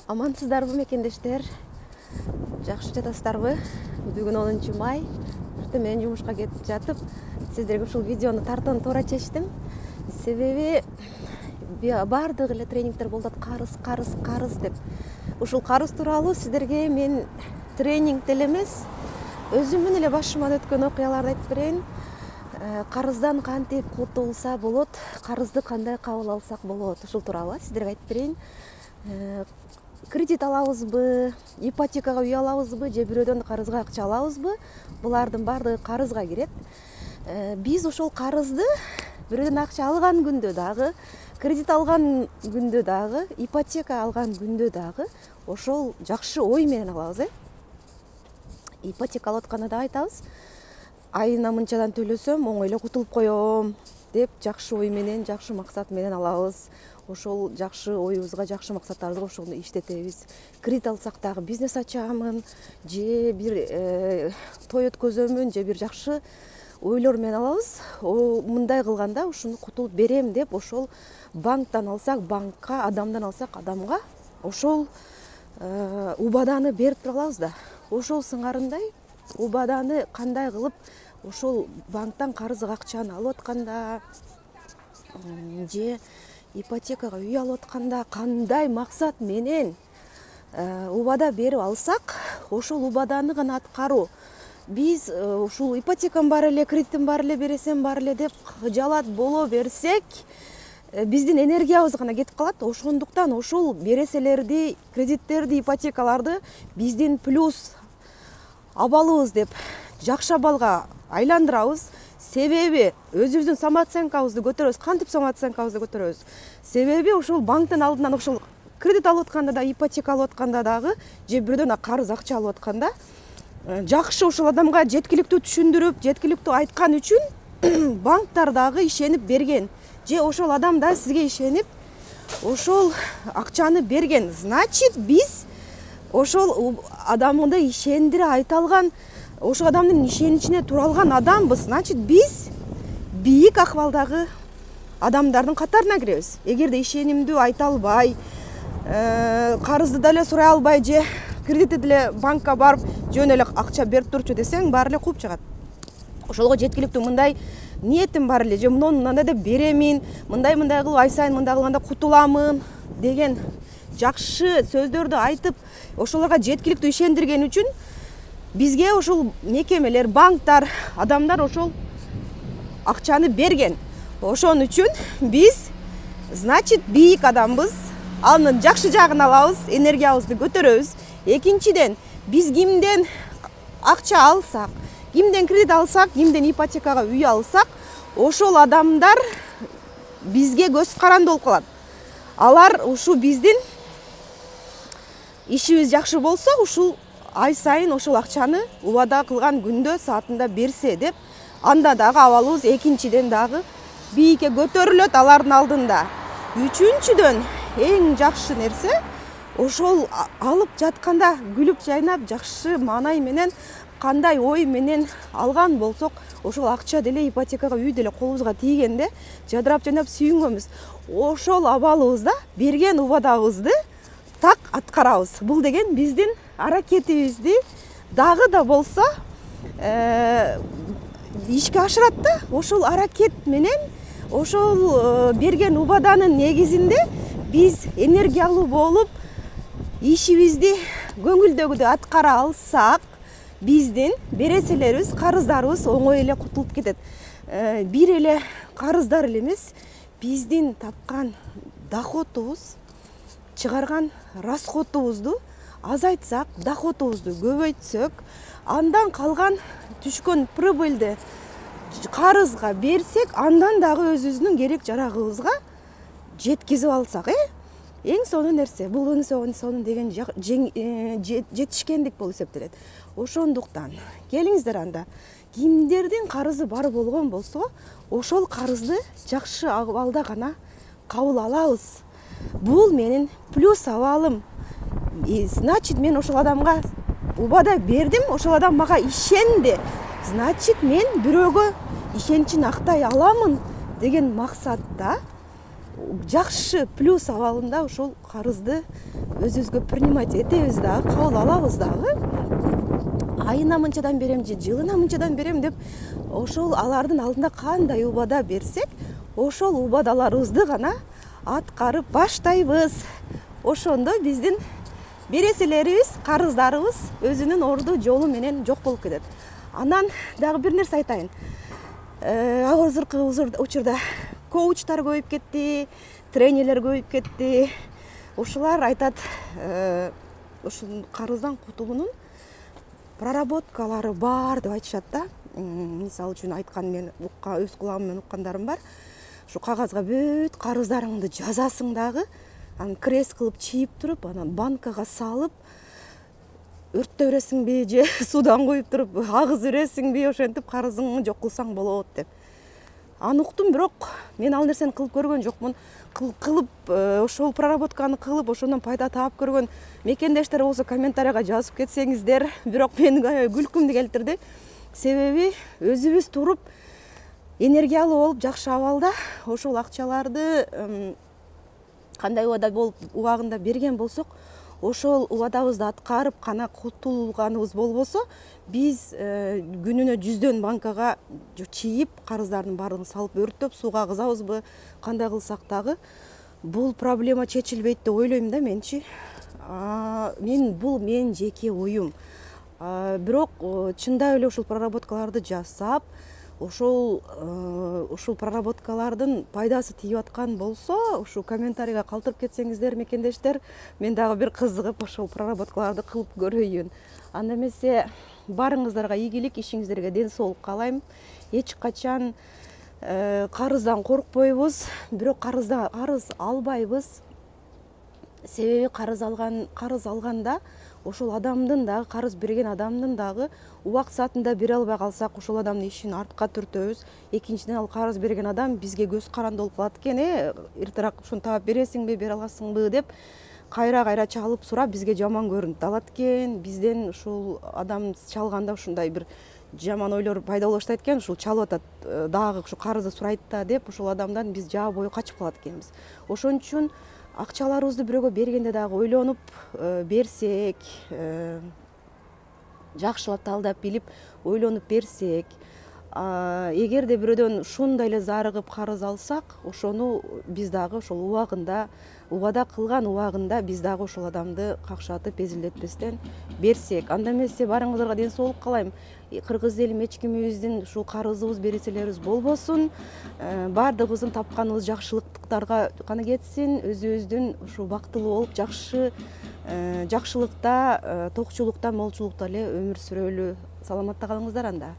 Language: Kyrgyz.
Амансыздарбы мекендештер? Жакшы жатасыздарбы? Бүгүн 10 май. Мен жумушка кетип жатып, сиздерге ушул видеону тартууну туура чечтим. Себеби бардык эле тренингдер болуп атат, карыз деп. Ушул карыз тууралуу сиздерге мен тренинг деле эмес, өзүмдүн эле башыман өткөн окуяларды айтып берейин. Карыздан кантип кутулса болот, карызды кандай кабыл алсак болот, ушул тууралуу сиздерге айтып берейин. Кредит алабызбы, ипотекага үй алабызбы, же бирөөдөн карызга акча алабызбы? Булардын баардыгы карызга кирет. Биз ошол карызды бирөөдөн акча алган күндө дагы, кредит алган күндө дагы, ипотека алган күндө дагы ошол жакшы ой менен алабыз, Ипотека алып атканда да айтабыз, айына мынчадан төлөсөм, оңой эле кутулуп коем деп жакшы ой менен, жакшы максат менен алабыз. Ошол жакшы оюбузга, жакшы максаттарыбызга ошону иштетебиз. Кредит алсак дагы бизнес ачамын, же бир той өткөзөмүн, же бир жакшы ойлор менен алабыз. Мындай кылганда ушуну кутулуп берем деп ошол банктан алсак банкка, адамдан алсак адамга ошол убаданы берип тура алабыз да. Ошол сыңарындай убаданы кандай кылып ошол банктан карызга акчаны алып атканда, же ипотекага үй алып атканда кандай максат менен убада берип алсак, ошол убаданы гана аткаруу. Биз ушул ипотекам бар эле, кредитим бар эле, бересем бар эле деп жалат боло берсек, биздин энергиябыз гана кетип калат. Ошондуктан ошол береселерди, кредиттерди, ипотекаларды биздин плюс абалыбыз деп жакшы абалга айландырабыз. Себеби өзүбүздүн самооценкабызды көтөрөбүз. Кантип самооценкабызды көтөрөбүз? Себеби ошол банктын алдынан ошол кредит алып атканда да, ипотека алып атканда дагы, же бирөөдөн карыз акча алып атканда жакшы ошол адамга жеткиликтүү түшүндүрүп, жеткиликтүү айткан үчүн банктар дагы ишенип берген. Же ошол адам да сизге ишенип ошол акчаны берген. Значит, биз ошол адамды ишендире айта алган, ошол адамдын ишеничине тура алган адамбыз. Значит, биз бийик акыбалдагы адамдардын катарына киребиз. Эгерде ишенимдүү айта албай, карызды деле сурай албай, же кредитти деле банкка барып жөн эле акча берип турчу десең, баары эле кууп чыгат. Ошолго жеткиликтүү мындай ниетим бар эле, же мындай деп беремин, мындай кылып ай сайын мындай кылганда кутуламын деген жакшы сөздөрдү айтып, ошолорго жеткиликтүү ишендирген үчүн бизге ошол мекемелер, банктар, адамдар ошол акчаны берген. Ошон үчүн биз, значит, бийик адамбыз, анын жакшы жагын алабыз, энергиябызды көтөрөбүз. Экинчиден, биз кимден акча алсак, кимден кредит алсак, кимден ипотекага үй алсак, ошол адамдар бизге көз каранды болуп калат. Алар ушу биздин ишибиз жакшы болсо, ушул ай сайын ошол акчаны убада кылган күндө, саатында берсе деп, анда дагы абалыбыз экинчиден дагы бийикке көтөрүлөт алардын алдында. Үчүнчүдөн эң жакшы нерсе, ошол алып жатканда күлүп жайнап, жакшы маанай менен, кандай ой менен алган болсок, ошол акча деле, ипотекага үй деле колубузга тийгенде жадырап жайнап сүйүнгөнбүз. Ошол абалыбызда берген убадабызды так аткарабыз. Бул деген биздин аракетибизди дагы да болсо ишке ашырат да. Ошол аракет менен, ошол берген убаданын негизинде биз энергиялуу болуп, ишибизди көңүлдөгүдөй аткара алсак, биздин береселерибиз, карыздарыбыз оңой эле кутулуп кетет. Бир эле карыздар эле эмес, биздин тапкан доходубуз, чыгарган расходубузду азайтсак, доходубузду көбөйтсөк, андан калган түшкөн прибыльди карызга берсек, андан дагы өзүбүздүн керек жарагыбызга жеткизип алсак, эң сонун нерсе. Бул эң сонун деген жетишкендик болуп эсептелет. Ошондуктан келиңиздер, анда кимдердин карызы бар болгон болсо, ошол карызды жакшы абалда гана кабыл алабыз. Бул менин плюс абалым. Значит, мен ошол адамга убада бердим, ошол адам мага ишенди. Значит, мен бирөөгө ишеничин актай аламын деген максатта жакшы плюс абалында ошол карызды өзүбүзгө принимать этебиз дагы, кабыл алабыз дагы. Айына мынчадан берем же жылына мынчадан берем деп ошол алардын алдында кандай убада берсек, ошол убадаларыбызды гана аткарып баштайбыз. Ошондо биздин береселерибиз, карыздарыбыз өзүнүн орду жолу менен жок болуп кетет. Анан дагы бир нерсе айтайын. Азыркы учурда коучтар көбөйүп кетти, тренерлер көбөйүп кетти. Ошолар айтат, ушул карыздан кутулуунун проработкалары бар деп айтышат да. Мисалы үчүн айткан, мен өз кулагым менен уккандарым бар. Ушу кагазга бүт карыздарыңды жазасың дагы, анан крест кылып чийип туруп, анан банкага салып, өрттөп бересиңби же суудан куюп туруп агызып бересиңби, ошентип карызыңды жок кылсаң болот деп. Аны уктум, бирок мен ал нерсени кылып көргөн жокмун. Кылып ошол проработканы кылып, ошондон пайда таап көргөн мекендештер болсо комментарийга жазып кетсеңиздер. Бирок менин күлкүмдү келтирди. Себеби өзүбүз туруп энергиялуу болуп, жакшы абалда ошол акчаларды кандай убада болуп убагында берген болсок, ошол убадабызды аткарып гана кутулганыбыз болбосо, биз күнүнө 100дөн банкага чийип, карыздардын баардыгын салып өрттөп сууга кызабызбы, кандай кылсак дагы бул проблема чечилбейт деп ойлойм да менчи. Бул менин жеке оюм. Бирок чындап эле ушул проработкаларды жасап, ушул проработкалардын пайдасы тийип аткан болсо, ушу комментарийге калтырып кетсеңиздер мекендештер, мен дагы бир кызыгып ошол проработкаларды кылып көрөйүн. Анда эмесе барыңыздарга ийгилик, ишиңиздерге ден соолук каалайм. Эч качан карыздан коркпойбуз, бирок карыз албайбыз. Себеби карыз алганда ошол адамдын дагы, карыз берген адамдын дагы убакыт саатында бере албай калсак, ошол адамдын ишин артка түртөбүз. Экинчиден, ал карыз берген адам бизге көз каранды болуп калат экен, эртерээк ушуну таап бересиңби, бере аласыңбы деп кайра чалып сурап, бизге жаман көрүнүп алат экен. Бизден ушул адам чалганда ушундай бир жаман ойлор пайда боло баштайт экен, ушул чалып атат дагы, ушу карызды сурайт да деп, ошол адамдан биз жаа бою качып калат экенбиз. Ошон үчүн акчаларыбызды бирөөгө бергенде дагы ойлонуп берсек, жакшылап талдап билип ойлонуп берсек, эгерде бирөөдөн ушундай эле зарыгып карыз алсак, ошону биз дагы ошол убагында, убада кылган убагында биз дагы ошол адамды какшатып, эзилдетпестен берсек. Анда эмесе барыңыздарга ден соолук каалайм. Кыргыз элим эчкимибиздин ушул карызыбыз, береселерибиз болбосун. Баардыгыбыздын тапканыбыз жакшылыктарга гана кетсин. Өзүбүздүн ушул бактылуу болуп, жакшылыкта, токчулукта, молчулукта эле өмүр сүрөлү. Саламатта калыңыздар анда.